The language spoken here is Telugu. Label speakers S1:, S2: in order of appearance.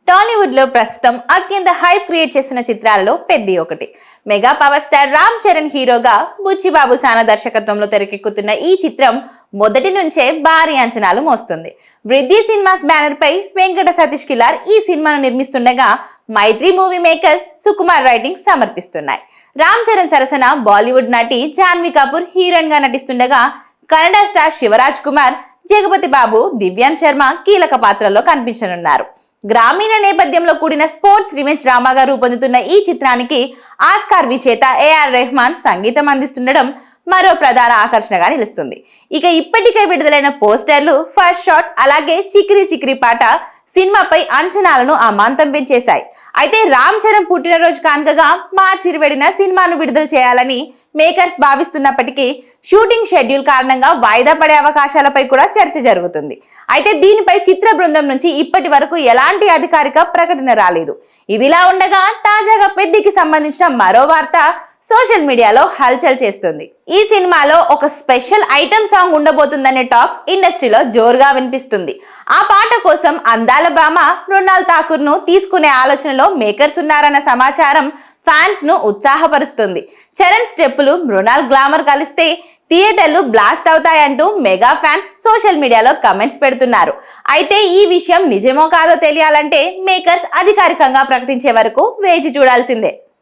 S1: టాలీవుడ్ లో ప్రస్తుతం అత్యంత హైప్ క్రియేట్ చేస్తున్న చిత్రాలలో పెద్ది ఒకటి. Mega power star Ram Charan హీరోగా బుచ్చిబాబు సానా దర్శకత్వంలో తెరకెక్కుతున్న ఈ చిత్రం మొదటి నుంచే భారీ అంచనాలు మోస్తుంది. వృద్ధి సినిమాస్ బ్యానర్ పై వెంకట సతీష్ కిలార్ ఈ సినిమాను నిర్మిస్తుండగా Mythri movie makers Sukumar writing సమర్పిస్తున్నాయి. రామ్ చరణ్ సరసన బాలీవుడ్ నటి జాన్వీ కపూర్ హీరోయిన్ గా నటిస్తుండగా కన్నడ స్టార్ శివరాజ్ కుమార్, జగపతి బాబు, దివ్యాన్ శర్మ కీలక పాత్రల్లో కనిపించనున్నారు. గ్రామీణ నేపథ్యంలో కూడిన స్పోర్ట్స్ రివెంజ్ డ్రామాగా రూపొందుతున్న ఈ చిత్రానికి ఆస్కార్ విజేత ఏఆర్ రెహమాన్ సంగీతం అందిస్తుండడం మరో ప్రధాన ఆకర్షణగా నిలుస్తుంది. ఇక ఇప్పటికే విడుదలైన పోస్టర్లు, ఫస్ట్ షాట్ అలాగే చిక్రీ చిక్రీ పాట సినిమాపై అంచనాలను అమాంతం పెంచేశాయి. అయితే రామ్ చరణ్ పుట్టినరోజు కానుకగా మార్చి 20న సినిమాను విడుదల చేయాలని మేకర్స్ భావిస్తున్నప్పటికీ షూటింగ్ షెడ్యూల్ కారణంగా వాయిదా పడే అవకాశాలపై కూడా చర్చ జరుగుతుంది. అయితే దీనిపై చిత్ర బృందం నుంచి ఇప్పటి వరకు ఎలాంటి అధికారిక ప్రకటన రాలేదు. ఇదిలా ఉండగా తాజాగా పెద్దికి సంబంధించిన మరో వార్త సోషల్ మీడియాలో హల్చల్ చేస్తుంది. ఈ సినిమాలో ఒక స్పెషల్ ఐటమ్ సాంగ్ ఉండబోతుందనే టాక్ ఇండస్ట్రీలో జోరుగా వినిపిస్తుంది. ఆ పాట కోసం అందాల భామ మృణాల్ ఠాకూర్ ను తీసుకునే ఆలోచనలో మేకర్స్ ఉన్నారన్న సమాచారం ఫ్యాన్స్ ను ఉత్సాహపరుస్తుంది. చరణ్ స్టెప్పులు, మృణాల్ గ్లామర్ కలిస్తే థియేటర్లు బ్లాస్ట్ అవుతాయంటూ మెగా ఫ్యాన్స్ సోషల్ మీడియాలో కమెంట్స్ పెడుతున్నారు. అయితే ఈ విషయం నిజమో కాదో తెలియాలంటే మేకర్స్ అధికారికంగా ప్రకటించే వరకు వేచి చూడాల్సిందే.